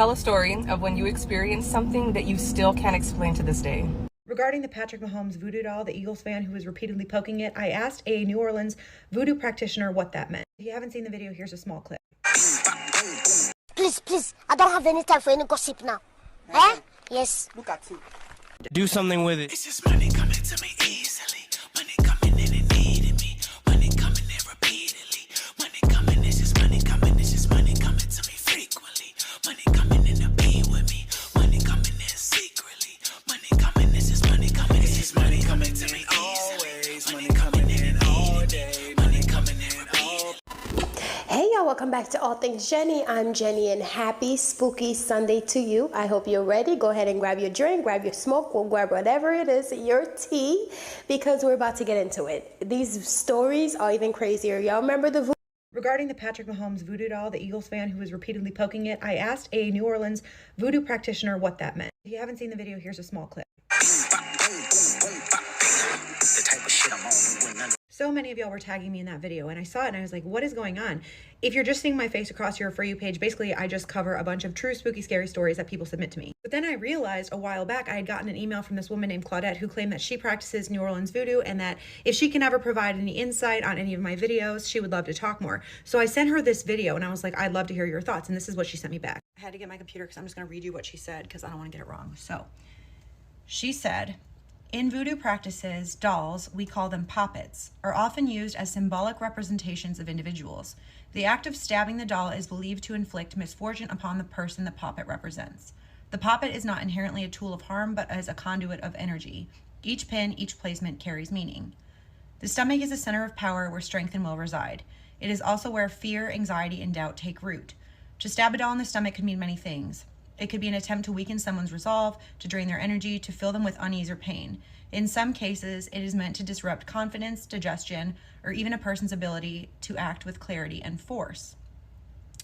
Tell a story of when you experienced something that you still can't explain to this day. Regarding the Patrick Mahomes voodoo doll, the Eagles fan who was repeatedly poking it, I asked a New Orleans voodoo practitioner what that meant. If you haven't seen the video, here's a small clip. Please, I don't have any time for any gossip now. Eh? Yes. Look at it. Do something with it. It's just money coming to me easily. Money coming in and needing me. Money coming in repeatedly. Money coming, it's just money coming. It's just money coming to me frequently. Money coming in to be with me. Money coming in secretly. Money coming, it's just money coming. It's just money coming to me always. Money coming in all day. Money coming in all. Hey y'all, welcome back to All Things Jenny. I'm Jenny and happy spooky Sunday to you. I hope you're ready. Go ahead and grab your drink, grab your smoke, or grab whatever it is, your tea, because we're about to get into it. These stories are even crazier. Y'all remember the Regarding the Patrick Mahomes voodoo doll, the Eagles fan who was repeatedly poking it, I asked a New Orleans voodoo practitioner what that meant. If you haven't seen the video, here's a small clip. The type of shit I'm on. So many of y'all were tagging me in that video, and I saw it and I was like, what is going on? If you're just seeing my face across your For You page, basically I just cover a bunch of true spooky scary stories that people submit to me. But then I realized a while back I had gotten an email from this woman named Claudette who claimed that she practices New Orleans voodoo and that if she can ever provide any insight on any of my videos, she would love to talk more. So I sent her this video and I was like, I'd love to hear your thoughts, and this is what she sent me back. I had to get my computer because I'm just going to read you what she said because I don't want to get it wrong. So she said, in voodoo practices, dolls, we call them poppets, are often used as symbolic representations of individuals. The act of stabbing the doll is believed to inflict misfortune upon the person the poppet represents. The poppet is not inherently a tool of harm, but as a conduit of energy. Each pin, each placement carries meaning. The stomach is a center of power where strength and will reside. It is also where fear, anxiety, and doubt take root. To stab a doll in the stomach could mean many things. It could be an attempt to weaken someone's resolve, to drain their energy, to fill them with unease or pain. In some cases, it is meant to disrupt confidence, digestion, or even a person's ability to act with clarity and force.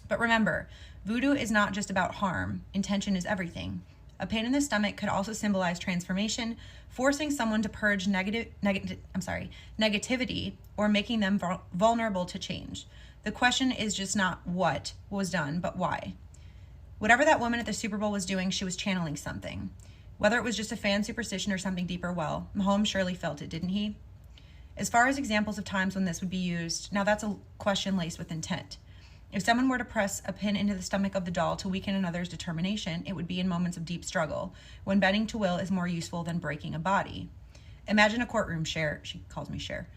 But remember, voodoo is not just about harm. Intention is everything. A pain in the stomach could also symbolize transformation, forcing someone to purge negativity, or making them vulnerable to change. The question is just not what was done, but why. Whatever that woman at the Super Bowl was doing, she was channeling something. Whether it was just a fan superstition or something deeper, well, Mahomes surely felt it, didn't he? As far as examples of times when this would be used, now that's a question laced with intent. If someone were to press a pin into the stomach of the doll to weaken another's determination, it would be in moments of deep struggle, when bending to will is more useful than breaking a body. Imagine a courtroom, she calls me Cher.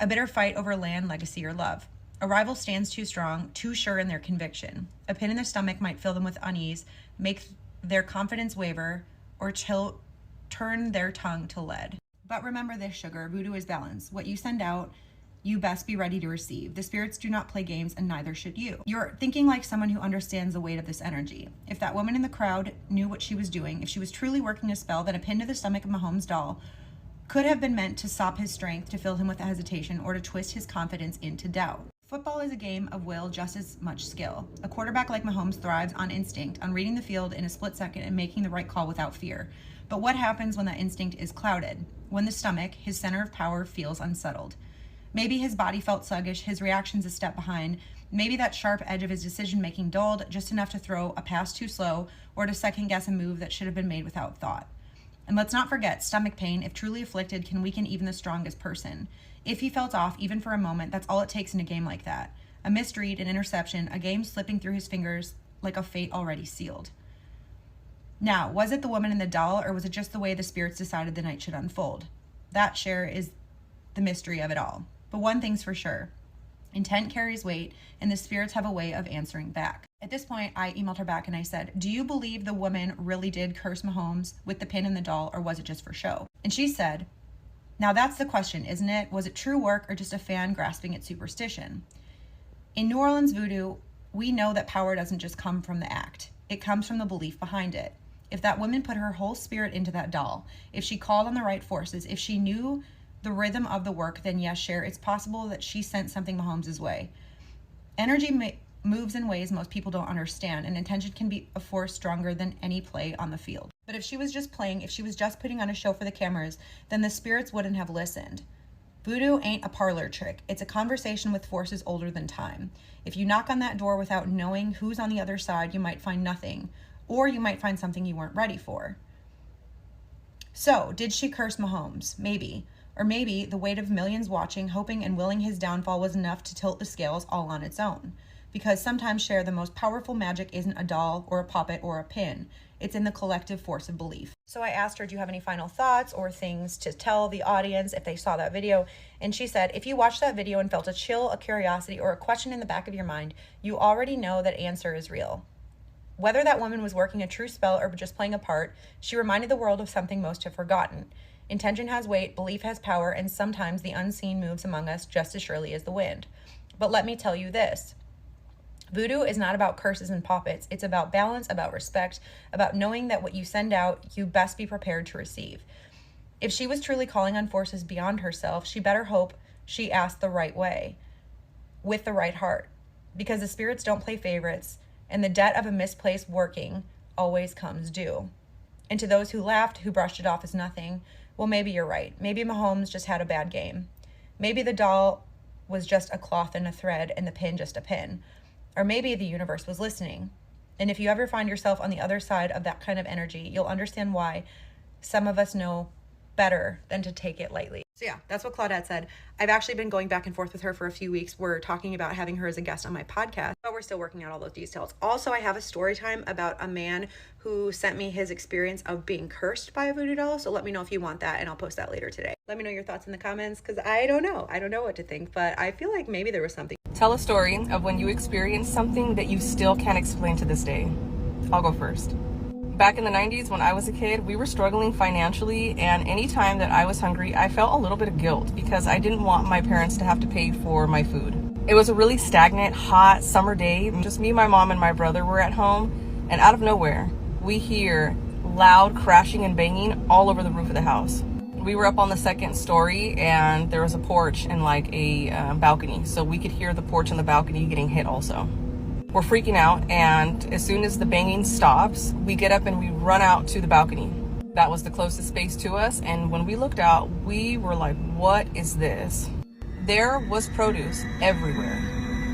A bitter fight over land, legacy, or love. A rival stands too strong, too sure in their conviction. A pin in their stomach might fill them with unease, make their confidence waver, or turn their tongue to lead. But remember this, sugar, voodoo is balance. What you send out, you best be ready to receive. The spirits do not play games, and neither should you. You're thinking like someone who understands the weight of this energy. If that woman in the crowd knew what she was doing, if she was truly working a spell, then a pin to the stomach of Mahomes' doll could have been meant to sop his strength, to fill him with hesitation, or to twist his confidence into doubt. Football is a game of will just as much skill. A quarterback like Mahomes thrives on instinct, on reading the field in a split second and making the right call without fear. But what happens when that instinct is clouded? When the stomach, his center of power, feels unsettled. Maybe his body felt sluggish, his reactions a step behind. Maybe that sharp edge of his decision-making dulled just enough to throw a pass too slow or to second-guess a move that should have been made without thought. And let's not forget, stomach pain, if truly afflicted, can weaken even the strongest person. If he felt off, even for a moment, that's all it takes in a game like that. A missed read, an interception, a game slipping through his fingers like a fate already sealed. Now, was it the woman in the doll, or was it just the way the spirits decided the night should unfold? That, Cher, is the mystery of it all. But one thing's for sure. Intent carries weight, and the spirits have a way of answering back. At this point, I emailed her back and I said, do you believe the woman really did curse Mahomes with the pin in the doll, or was it just for show? And she said, now that's the question, isn't it? Was it true work or just a fan grasping at superstition? In New Orleans voodoo, we know that power doesn't just come from the act. It comes from the belief behind it. If that woman put her whole spirit into that doll, if she called on the right forces, if she knew the rhythm of the work, then yes, Cher, it's possible that she sent something Mahomes' way. Energy moves in ways most people don't understand, and intention can be a force stronger than any play on the field. But if she was just playing, if she was just putting on a show for the cameras, then the spirits wouldn't have listened. Voodoo ain't a parlor trick. It's a conversation with forces older than time. If you knock on that door without knowing who's on the other side, you might find nothing, or you might find something you weren't ready for. So, did she curse Mahomes? Maybe. Or maybe the weight of millions watching, hoping and willing his downfall was enough to tilt the scales all on its own. Because sometimes, share, the most powerful magic isn't a doll or a puppet or a pin. It's in the collective force of belief. So I asked her, do you have any final thoughts or things to tell the audience if they saw that video? And she said, if you watched that video and felt a chill, a curiosity, or a question in the back of your mind, you already know that answer is real. Whether that woman was working a true spell or just playing a part, she reminded the world of something most have forgotten. Intention has weight, belief has power, and sometimes the unseen moves among us just as surely as the wind. But let me tell you this. Voodoo is not about curses and puppets. It's about balance, about respect, about knowing that what you send out, you best be prepared to receive. If she was truly calling on forces beyond herself, she better hope she asked the right way, with the right heart, because the spirits don't play favorites, and the debt of a misplaced working always comes due. And to those who laughed, who brushed it off as nothing, well, maybe you're right. Maybe Mahomes just had a bad game. Maybe the doll was just a cloth and a thread, and the pin just a pin. Or maybe the universe was listening. And if you ever find yourself on the other side of that kind of energy, you'll understand why some of us know better than to take it lightly. So yeah, that's what Claudette said. I've actually been going back and forth with her for a few weeks. We're talking about having her as a guest on my podcast, but we're still working out all those details. Also, I have a story time about a man who sent me his experience of being cursed by a voodoo doll. So let me know if you want that, and I'll post that later today. Let me know your thoughts in the comments, because I don't know. I don't know what to think, but I feel like maybe there was something. Tell a story of when you experienced something that you still can't explain to this day. I'll go first. Back in the 90s, when I was a kid, we were struggling financially, and anytime that I was hungry, I felt a little bit of guilt because I didn't want my parents to have to pay for my food. It was a really stagnant, hot summer day. Just me, my mom, and my brother were at home, and out of nowhere, we hear loud crashing and banging all over the roof of the house. We were up on the second story, and there was a porch and like a balcony, so we could hear the porch and the balcony getting hit also. We're freaking out, and as soon as the banging stops, we get up and we run out to the balcony. That was the closest space to us, and when we looked out, we were like, what is this? There was produce everywhere.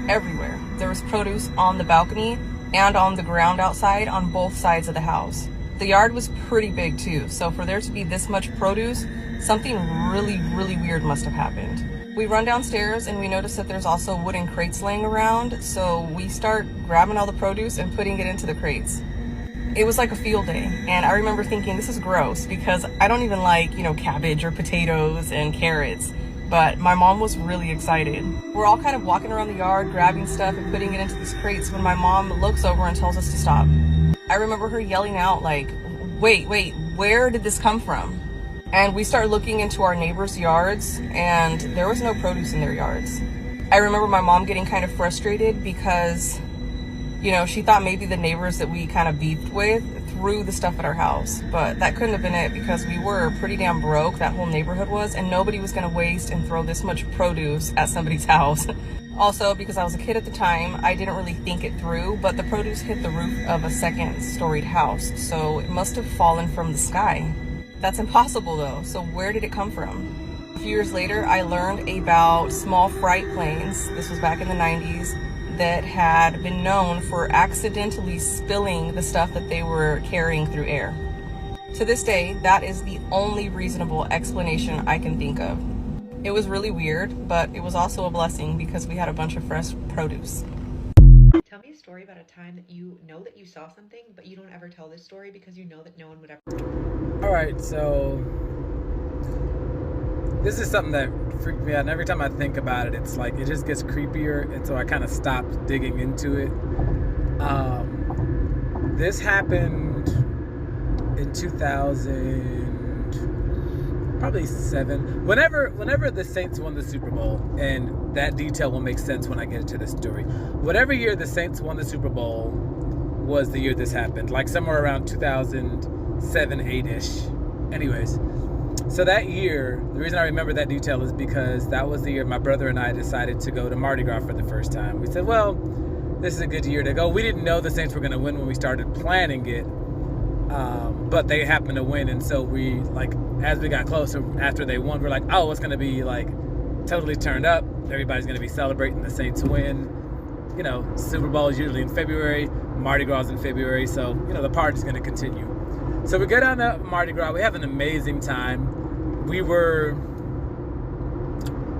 Everywhere. There was produce on the balcony and on the ground outside on both sides of the house. The yard was pretty big too, so for there to be this much produce, something really, really weird must have happened. We run downstairs and we notice that there's also wooden crates laying around, so we start grabbing all the produce and putting it into the crates. It was like a field day, and I remember thinking, this is gross because I don't even like, cabbage or potatoes and carrots, but my mom was really excited. We're all kind of walking around the yard, grabbing stuff and putting it into these crates when my mom looks over and tells us to stop. I remember her yelling out like, wait, where did this come from? And we started looking into our neighbors' yards, and there was no produce in their yards. I remember my mom getting kind of frustrated because, she thought maybe the neighbors that we kind of beefed with threw the stuff at our house. But that couldn't have been it because we were pretty damn broke, that whole neighborhood was, and nobody was going to waste and throw this much produce at somebody's house. Also, because I was a kid at the time, I didn't really think it through, but the produce hit the roof of a second-storied house, so it must have fallen from the sky. That's impossible though, so where did it come from? A few years later, I learned about small freight planes, this was back in the 90s, that had been known for accidentally spilling the stuff that they were carrying through air. To this day, that is the only reasonable explanation I can think of. It was really weird, but it was also a blessing because we had a bunch of fresh produce. Tell me a story about a time that you know that you saw something, but you don't ever tell this story because you know that no one would ever. All right, so this is something that freaked me out, and every time I think about it, it's like it just gets creepier, and so I kind of stopped digging into it. This happened in 2007, whenever the Saints won the Super Bowl, and that detail will make sense when I get into the story. Whatever year the Saints won the Super Bowl was the year this happened, like somewhere around 2007, 8-ish. Anyways, so that year, the reason I remember that detail is because that was the year my brother and I decided to go to Mardi Gras for the first time. We said, well, this is a good year to go. We didn't know the Saints were going to win when we started planning it, but they happened to win, and so we, like, as we got closer after they won, we're like, oh, it's going to be like totally turned up. Everybody's going to be celebrating the Saints win. You know, Super Bowl is usually in February. Mardi Gras is in February. So, you know, the party's going to continue. So we go down to Mardi Gras. We have an amazing time. We were,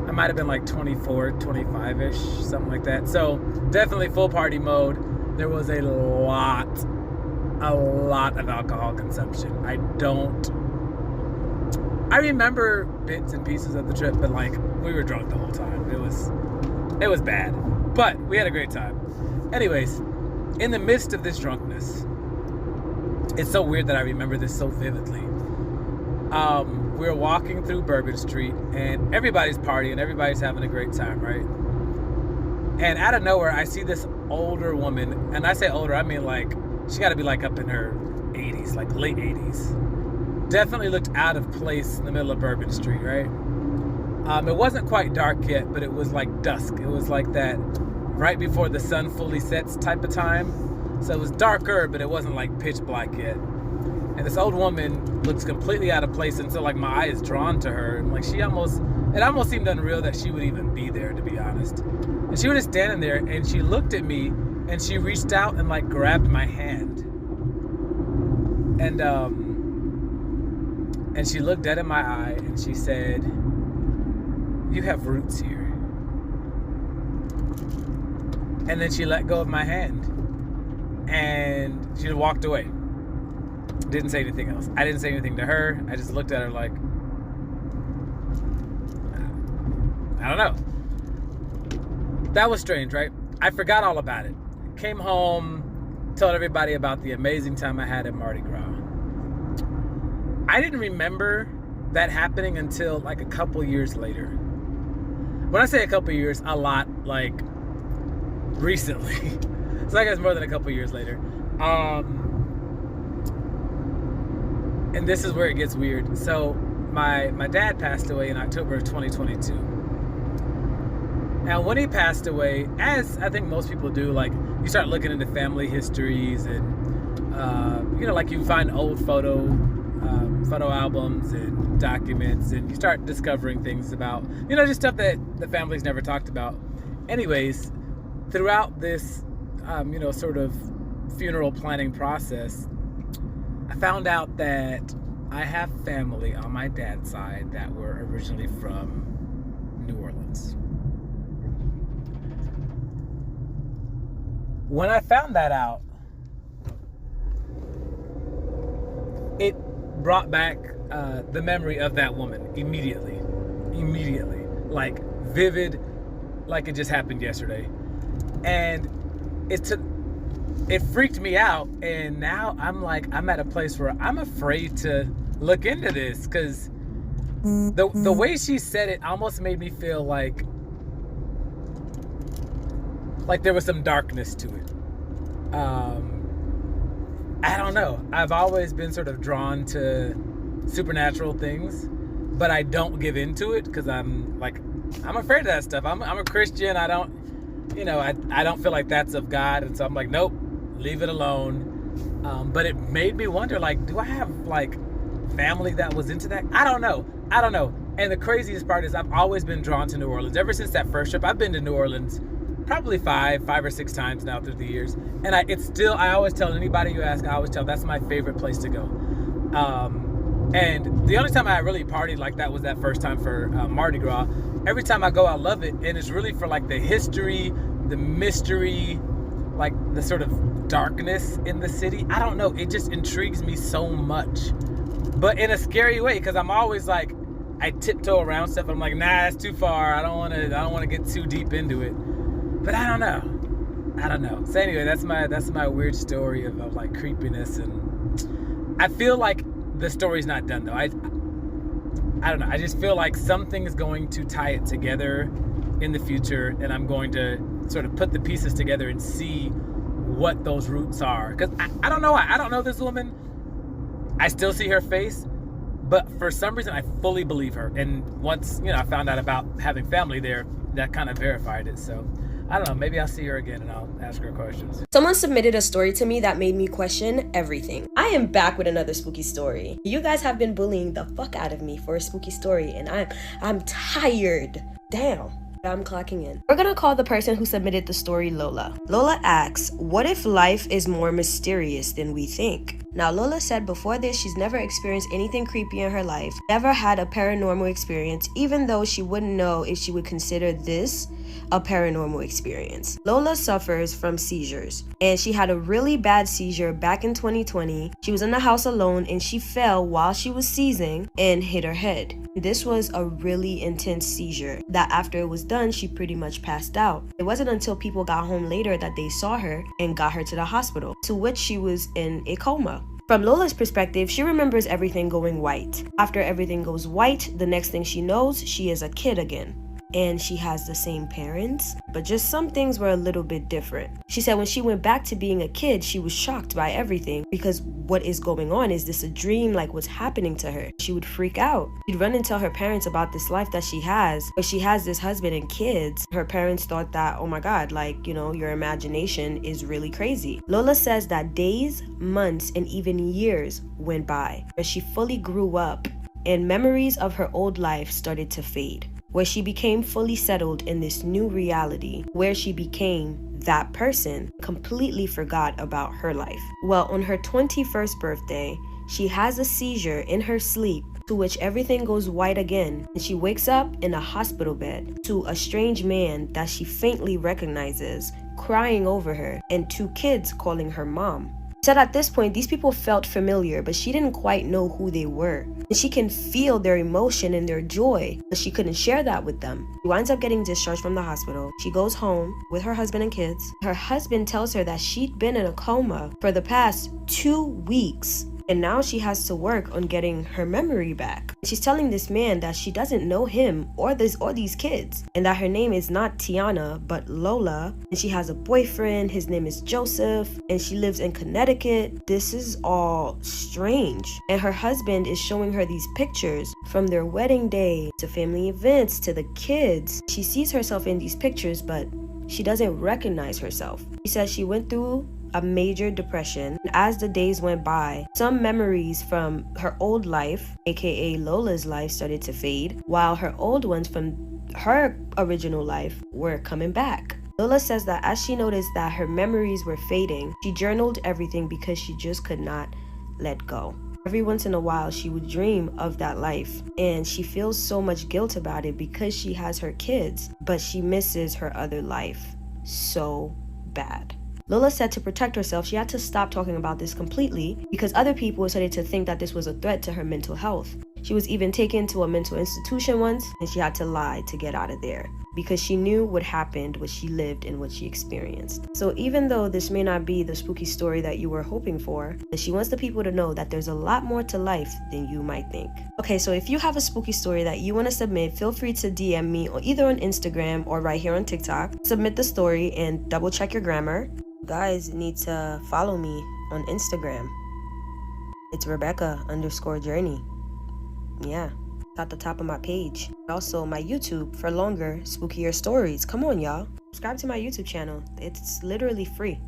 I might have been like 24, 25-ish, something like that. So definitely full party mode. There was a lot of alcohol consumption. I remember bits and pieces of the trip, but like we were drunk the whole time. It was bad, but we had a great time. Anyways, in the midst of this drunkenness, it's so weird that I remember this so vividly. We were walking through Bourbon Street and everybody's partying, everybody's having a great time, right? And out of nowhere, I see this older woman, and I say older, I mean like she got to be like up in her 80s, like late 80s. Definitely looked out of place in the middle of Bourbon Street, right? It wasn't quite dark yet, but it was like dusk. It was like that right before the sun fully sets type of time. So it was darker, but it wasn't like pitch black yet. And this old woman looks completely out of place, and so like my eye is drawn to her. And like it almost seemed unreal that she would even be there, to be honest. And she was just standing there, and she looked at me, and she reached out and like grabbed my hand. And she looked dead in my eye, and she said, "You have roots here." And then she let go of my hand, and she walked away. Didn't say anything else. I didn't say anything to her. I just looked at her like, I don't know. That was strange, right? I forgot all about it. Came home, told everybody about the amazing time I had at Mardi Gras. I didn't remember that happening until like a couple years later. When I say a couple years, a lot, like recently. It's like it's more than a couple years later. And this is where it gets weird. So my dad passed away in October of 2022. Now, when he passed away, as I think most people do, like you start looking into family histories and, like you find old photo albums and documents, and you start discovering things about, just stuff that the family's never talked about. Anyways, throughout this, sort of funeral planning process, I found out that I have family on my dad's side that were originally from New Orleans. When I found that out, it brought back the memory of that woman immediately, like vivid, like it just happened yesterday. And it freaked me out, and now I'm at a place where I'm afraid to look into this, because the way she said it almost made me feel like there was some darkness to it. I don't know. I've always been sort of drawn to supernatural things, but I don't give into it because I'm afraid of that stuff. I'm a Christian. I don't feel like that's of God, and so I'm like, nope, leave it alone. But it made me wonder, like, do I have like family that was into that? I don't know. And the craziest part is I've always been drawn to New Orleans. Ever since that first trip, I've been to New Orleans probably five or six times now through the years. And I always tell anybody you ask, that's my favorite place to go. And the only time I really partied like that was that first time for Mardi Gras. Every time I go, I love it. And it's really for like the history, the mystery, like the sort of darkness in the city. I don't know. It just intrigues me so much, but in a scary way, because I'm always like, I tiptoe around stuff. I'm like, nah, that's too far. I don't want to get too deep into it. But I don't know. So anyway, that's my weird story of like creepiness, and I feel like the story's not done though. I don't know. I just feel like something's going to tie it together in the future, and I'm going to sort of put the pieces together and see what those roots are. Because I don't know why. I don't know this woman. I still see her face, but for some reason I fully believe her. And once I found out about having family there, that kind of verified it. So I don't know. Maybe I'll see her again and I'll ask her questions. Someone submitted a story to me that made me question everything. I am back with another spooky story. You guys have been bullying the fuck out of me for a spooky story, and I'm tired. Damn. I'm clocking in. We're gonna call the person who submitted the story Lola. Lola asks, what if life is more mysterious than we think? Now, Lola said before this, she's never experienced anything creepy in her life, never had a paranormal experience, even though she wouldn't know if she would consider this a paranormal experience. Lola suffers from seizures, and she had a really bad seizure back in 2020. She was in the house alone, and she fell while she was seizing and hit her head. This was a really intense seizure that after it was done, she pretty much passed out. It wasn't until people got home later that they saw her and got her to the hospital, to which she was in a coma. From Lola's perspective, she remembers everything going white. After everything goes white, the next thing she knows, she is a kid again. And she has the same parents, but just some things were a little bit different. She said when she went back to being a kid, she was shocked by everything because what is going on? Is this a dream? Like, what's happening to her? She would freak out. She'd run and tell her parents about this life that she has, but she has this husband and kids. Her parents thought that, oh my God, like, you know, your imagination is really crazy. Lola says that days, months, and even years went by, but she fully grew up and memories of her old life started to fade, where she became fully settled in this new reality, where she became that person, completely forgot about her life. Well, on her 21st birthday, she has a seizure in her sleep, to which everything goes white again, and she wakes up in a hospital bed to a strange man that she faintly recognizes crying over her and two kids calling her mom. Said at this point, these people felt familiar, but she didn't quite know who they were. And she can feel their emotion and their joy, but she couldn't share that with them. She winds up getting discharged from the hospital. She goes home with her husband and kids. Her husband tells her that she'd been in a coma for the past 2 weeks. And now she has to work on getting her memory back. She's telling this man that she doesn't know him or these kids, and that her name is not Tiana but Lola, and she has a boyfriend, his name is Joseph, and she lives in Connecticut. This is all strange. And her husband is showing her these pictures from their wedding day to family events to the kids. She sees herself in these pictures, but she doesn't recognize herself. She says she went through a major depression. As the days went by, some memories from her old life, aka Lola's life, started to fade, while her old ones from her original life were coming back. Lola says that as she noticed that her memories were fading, she journaled everything because she just could not let go. Every once in a while, she would dream of that life, and she feels so much guilt about it because she has her kids, but she misses her other life so bad. Lola said to protect herself, she had to stop talking about this completely because other people started to think that this was a threat to her mental health. She was even taken to a mental institution once, and she had to lie to get out of there because she knew what happened, what she lived, and what she experienced. So even though this may not be the spooky story that you were hoping for, she wants the people to know that there's a lot more to life than you might think. Okay, so if you have a spooky story that you want to submit, feel free to DM me or either on Instagram or right here on TikTok. Submit the story and double check your grammar. You guys need to follow me on Instagram. It's Rebecca_Journey. Yeah, it's at the top of my page. Also my YouTube for longer, spookier stories. Come on, y'all. Subscribe to my YouTube channel. It's literally free.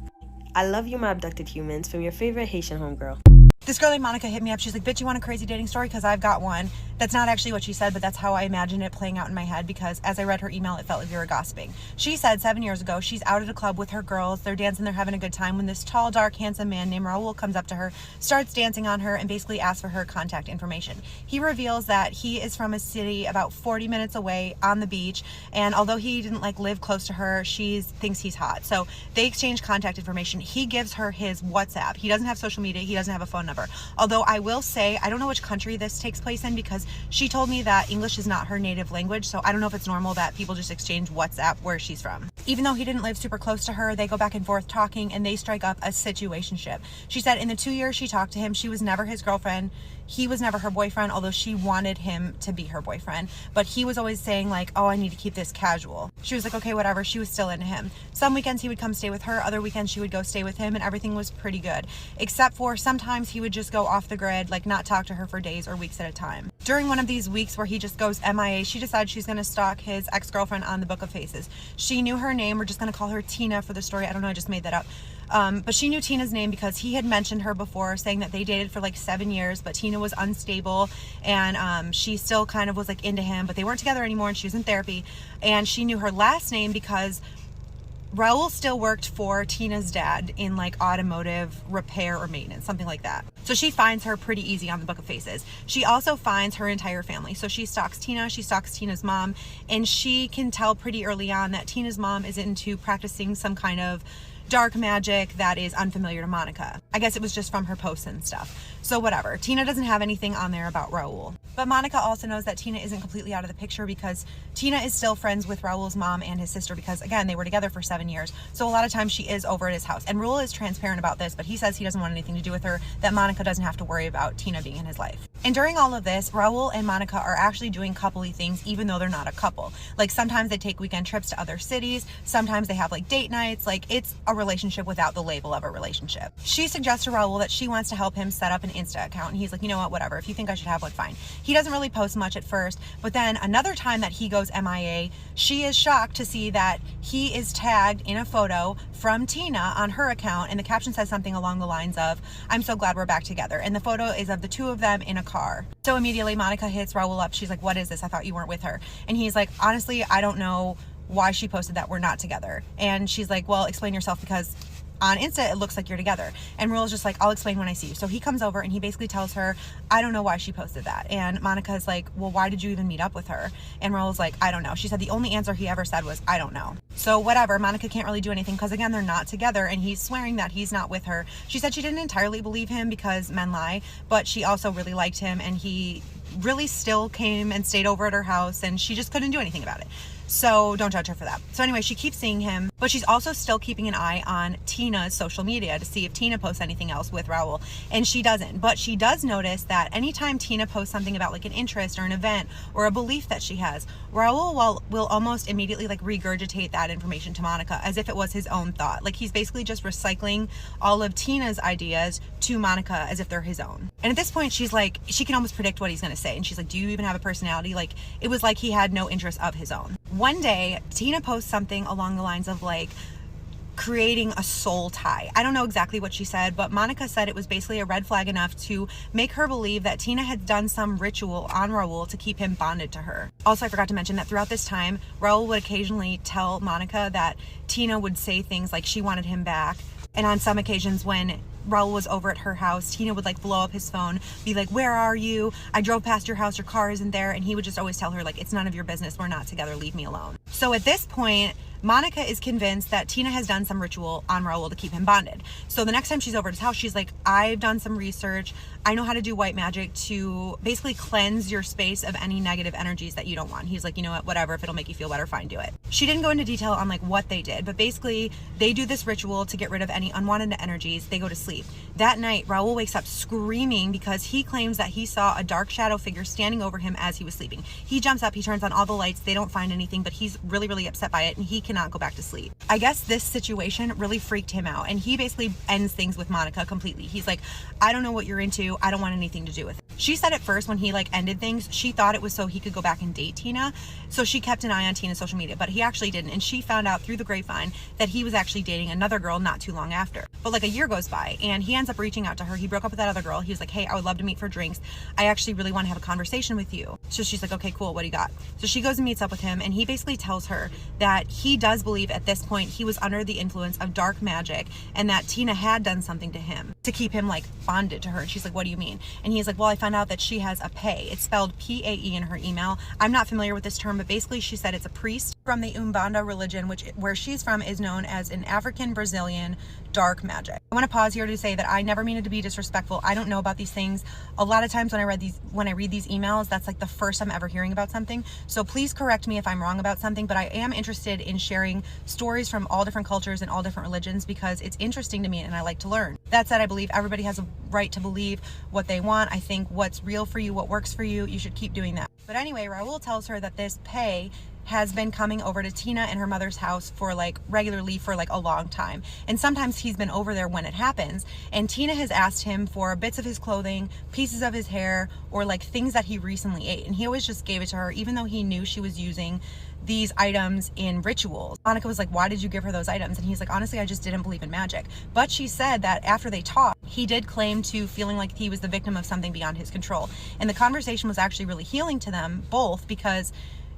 I love you, my abducted humans, from your favorite Haitian homegirl. This girl named Monica hit me up. She's like, bitch, you want a crazy dating story? Because I've got one. That's not actually what she said, but that's how I imagine it playing out in my head, because as I read her email, it felt like we were gossiping. She said 7 years ago, she's out at a club with her girls. They're dancing, they're having a good time, when this tall, dark, handsome man named Raul comes up to her, starts dancing on her, and basically asks for her contact information. He reveals that he is from a city about 40 minutes away on the beach, and although he didn't live close to her, she thinks he's hot. So they exchange contact information. He gives her his WhatsApp. He doesn't have social media. He doesn't have a phone number. Although I will say, I don't know which country this takes place in, because she told me that English is not her native language, so I don't know if it's normal that people just exchange WhatsApp where she's from. Even though he didn't live super close to her, they go back and forth talking, and they strike up a situationship. She said in the 2 years she talked to him, she was never his girlfriend. he was never her boyfriend, although she wanted him to be her boyfriend. But he was always saying like, oh, I need to keep this casual. She was like, okay, whatever. She was still into him. Some weekends he would come stay with her. Other weekends she would go stay with him, and everything was pretty good. Except for sometimes he would just go off the grid, like not talk to her for days or weeks at a time. During one of these weeks where he just goes MIA, she decided she's going to stalk his ex-girlfriend on the Book of Faces. She knew her name. We're just going to call her Tina for the story. I don't know. I just made that up. But she knew Tina's name because he had mentioned her before, saying that they dated for like 7 years, but Tina was unstable, and she still kind of was like into him, but they weren't together anymore, and she was in therapy. And she knew her last name because Raul still worked for Tina's dad in like automotive repair or maintenance, something like that. So she finds her pretty easy on the Book of Faces. She also finds her entire family. So she stalks Tina, she stalks Tina's mom, and she can tell pretty early on that Tina's mom is into practicing some kind of dark magic that is unfamiliar to Monica. I guess it was just from her posts and stuff. So whatever. Tina doesn't have anything on there about Raul. But Monica also knows that Tina isn't completely out of the picture because Tina is still friends with Raul's mom and his sister because, again, they were together for 7 years. So a lot of times she is over at his house. And Raul is transparent about this, but he says he doesn't want anything to do with her, that Monica doesn't have to worry about Tina being in his life. And during all of this, Raul and Monica are actually doing coupley things even though they're not a couple. Like sometimes they take weekend trips to other cities. Sometimes they have like date nights. Like it's a relationship without the label of a relationship. She suggests to Raul that she wants to help him set up an Insta account. And he's like, you know what, whatever. If you think I should have one, fine. He doesn't really post much at first, but then another time that he goes MIA, she is shocked to see that he is tagged in a photo from Tina on her account, and the caption says something along the lines of, I'm so glad we're back together. And the photo is of the two of them in a car. So immediately Monica hits Raul up. She's like, what is this? I thought you weren't with her. And he's like, honestly, I don't know why she posted that. We're not together. And she's like, well, explain yourself, because on Insta, it looks like you're together. And Raul's just like, I'll explain when I see you. So he comes over and he basically tells her, I don't know why she posted that. And Monica's like, well, why did you even meet up with her? And Raul's like, I don't know. She said the only answer he ever said was, I don't know. So whatever, Monica can't really do anything because, again, they're not together, and he's swearing that he's not with her. She said she didn't entirely believe him because men lie, but she also really liked him, and he really still came and stayed over at her house, and she just couldn't do anything about it. So don't judge her for that. So anyway, she keeps seeing him, but she's also still keeping an eye on Tina's social media to see if Tina posts anything else with Raul, and she doesn't. But she does notice that anytime Tina posts something about like an interest or an event or a belief that she has, Raul will almost immediately like regurgitate that information to Monica as if it was his own thought. Like he's basically just recycling all of Tina's ideas to Monica as if they're his own. And at this point, she's like, she can almost predict what he's going to say. And she's like, do you even have a personality? Like it was like he had no interest of his own. One day, Tina posts something along the lines of like creating a soul tie. I don't know exactly what she said, but Monica said it was basically a red flag enough to make her believe that Tina had done some ritual on Raul to keep him bonded to her. Also, I forgot to mention that throughout this time, Raul would occasionally tell Monica that Tina would say things like she wanted him back. And on some occasions when Raul was over at her house, Tina would like blow up his phone, be like, where are you? I drove past your house, your car isn't there. And he would just always tell her like, it's none of your business. We're not together. Leave me alone. So at this point, Monica is convinced that Tina has done some ritual on Raul to keep him bonded. So the next time she's over at his house, she's like, I've done some research. I know how to do white magic to basically cleanse your space of any negative energies that you don't want. He's like, you know what, whatever, if it'll make you feel better, fine, do it. She didn't go into detail on like what they did, but basically they do this ritual to get rid of any unwanted energies. They go to sleep. That night, Raul wakes up screaming because he claims that he saw a dark shadow figure standing over him as he was sleeping. He jumps up, he turns on all the lights, they don't find anything, but he's really, really upset by it, and he cannot go back to sleep. I guess this situation really freaked him out, and he basically ends things with Monica completely. He's like, I don't know what you're into, I don't want anything to do with it. She said at first when he like ended things, she thought it was so he could go back and date Tina, so she kept an eye on Tina's social media, but he actually didn't, and she found out through the grapevine that he was actually dating another girl not too long after. But like a year goes by, and he ends up reaching out to her. He broke up with that other girl. He was like, hey, I would love to meet for drinks. I actually really want to have a conversation with you. So she's like, okay, cool, what do you got? So she goes and meets up with him, and he basically tells her that he does believe at this point he was under the influence of dark magic, and that Tina had done something to him to keep him like bonded to her. And she's like, what do you mean? And he's like, well, I found out that she has a pay. It's spelled P-A-E in her email. I'm not familiar with this term, but basically she said it's a priest from the Umbanda religion, where she's from is known as an African Brazilian dark magic. I want to pause here to say that I never mean to be disrespectful. I don't know about these things. A lot of times when I read these emails, that's like the first time ever hearing about something. So please correct me if I'm wrong about something, but I am interested in sharing stories from all different cultures and all different religions because it's interesting to me and I like to learn. That said, I believe everybody has a right to believe what they want. I think what's real for you, what works for you, you should keep doing that. But anyway, Raul tells her that this pay has been coming over to Tina and her mother's house for regularly for a long time. And sometimes he's been over there when it happens. And Tina has asked him for bits of his clothing, pieces of his hair, or things that he recently ate. And he always just gave it to her, even though he knew she was using these items in rituals. Monica was like, why did you give her those items? And he's like, honestly, I just didn't believe in magic. But she said that after they talked, he did claim to feeling like he was the victim of something beyond his control. And the conversation was actually really healing to them both because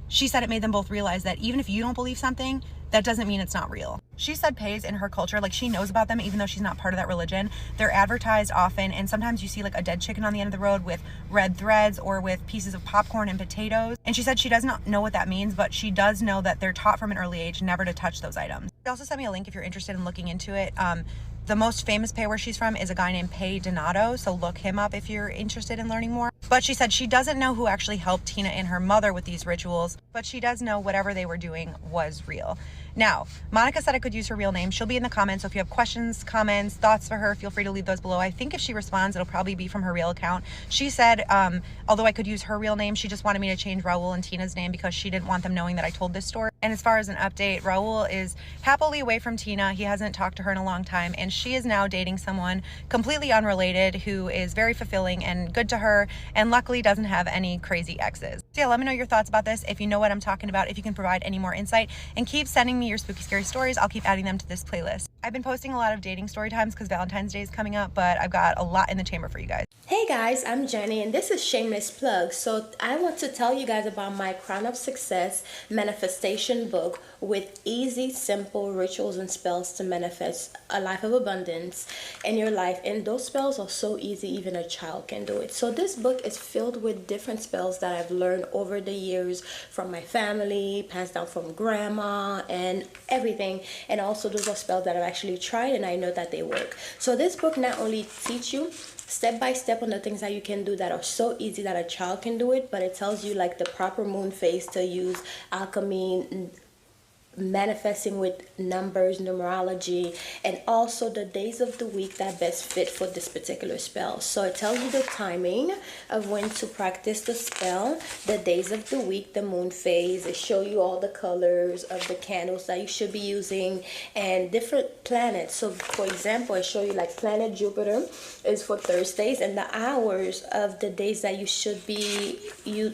she said it made them both realize that even if you don't believe something, that doesn't mean it's not real. She said pays in her culture, she knows about them even though she's not part of that religion. They're advertised often, and sometimes you see a dead chicken on the end of the road with red threads or with pieces of popcorn and potatoes. And she said she does not know what that means, but she does know that they're taught from an early age never to touch those items. She also sent me a link if you're interested in looking into it. The most famous pay where she's from is a guy named Pay Donato, so look him up if you're interested in learning more. But she said she doesn't know who actually helped Tina and her mother with these rituals, but she does know whatever they were doing was real. Now, Monica said I could use her real name. She'll be in the comments, so if you have questions, comments, thoughts for her, feel free to leave those below. I think if she responds, it'll probably be from her real account. She said, although I could use her real name, she just wanted me to change Raul and Tina's name because she didn't want them knowing that I told this story. And as far as an update, Raul is happily away from Tina. He hasn't talked to her in a long time, and she is now dating someone completely unrelated who is very fulfilling and good to her, and luckily doesn't have any crazy exes. So yeah, let me know your thoughts about this. If you know what I'm talking about, if you can provide any more insight, and keep sending me your spooky scary stories. I'll keep adding them to this playlist. I've been posting a lot of dating story times because Valentine's Day is coming up, but I've got a lot in the chamber for you guys. Hey guys, I'm Jenny and this is Shameless Plug. So I want to tell you guys about my Crown of Success manifestation book with easy, simple rituals and spells to manifest a life of abundance in your life. And those spells are so easy, even a child can do it. So this book is filled with different spells that I've learned over the years from my family, passed down from grandma and everything. And also those are spells that I've actually tried and I know that they work. So this book not only teach you step by step on the things that you can do that are so easy that a child can do it, but it tells you the proper moon phase to use, alchemy, manifesting with numbers, numerology, and also the days of the week that best fit for this particular spell. So it tells you the timing of when to practice the spell, the days of the week, the moon phase. It shows you all the colors of the candles that you should be using and different planets. So for example, I show you planet Jupiter is for Thursdays and the hours of the days that you should be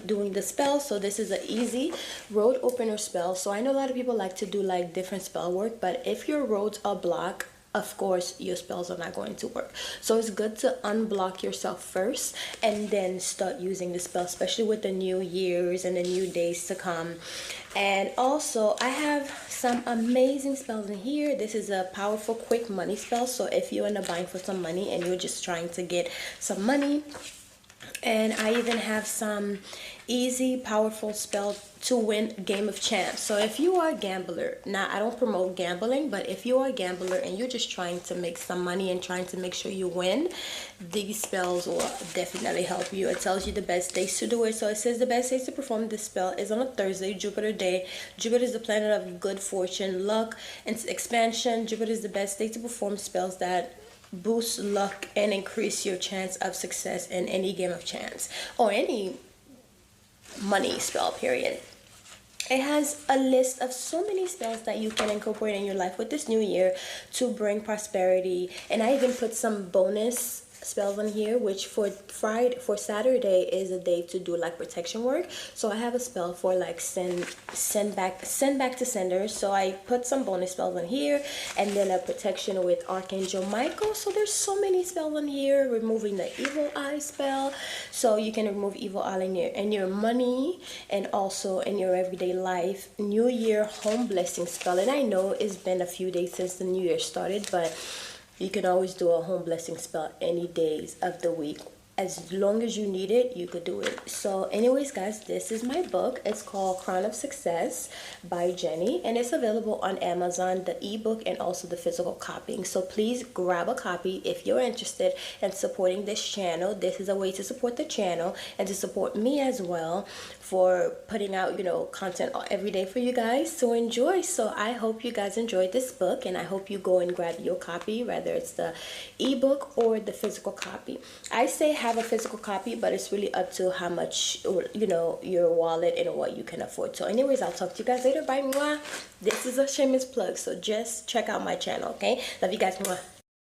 doing the spell. So this is an easy road opener spell. So I know a lot of people like to do different spell work, but if your roads are blocked, of course your spells are not going to work. So it's good to unblock yourself first and then start using the spell, especially with the new years and the new days to come. And also I have some amazing spells in here. This is a powerful quick money spell, so if you end up buying for some money and you're just trying to get some money. And I even have some easy, powerful spell to win Game of Chance. So if you are a gambler, now I don't promote gambling, but if you are a gambler and you're just trying to make some money and trying to make sure you win, these spells will definitely help you. It tells you the best days to do it. So it says the best days to perform this spell is on a Thursday, Jupiter day. Jupiter is the planet of good fortune, luck, and expansion. Jupiter is the best day to perform spells that boost luck and increase your chance of success in any game of chance or any money spell, period. It has a list of so many spells that you can incorporate in your life with this new year to bring prosperity. And I even put some bonus spells on here, which for Saturday is a day to do protection work. So I have a spell for send back to senders. So I put some bonus spells on here, and then a protection with Archangel Michael. So there's so many spells on here. Removing the evil eye spell, so you can remove evil eye in your money and also in your everyday life. New Year home blessing spell, and I know it's been a few days since the new year started, but you can always do a home blessing spell any days of the week as long as you need it, you could do it. So anyways, guys, this is my book. It's called Crown of Success by Jenny, and it's available on Amazon, the ebook and also the physical copying. So please grab a copy if you're interested in supporting this channel. This is a way to support the channel and to support me as well for putting out, you know, content every day for you guys to enjoy. So I hope you guys enjoyed this book, and I hope you go and grab your copy, whether it's the ebook or the physical copy. I say have a physical copy, but it's really up to how much, you know, your wallet and what you can afford. So anyways, I'll talk to you guys later. Bye. Mwah. This is a shameless plug, so just check out my channel, okay? Love you guys. Mwah.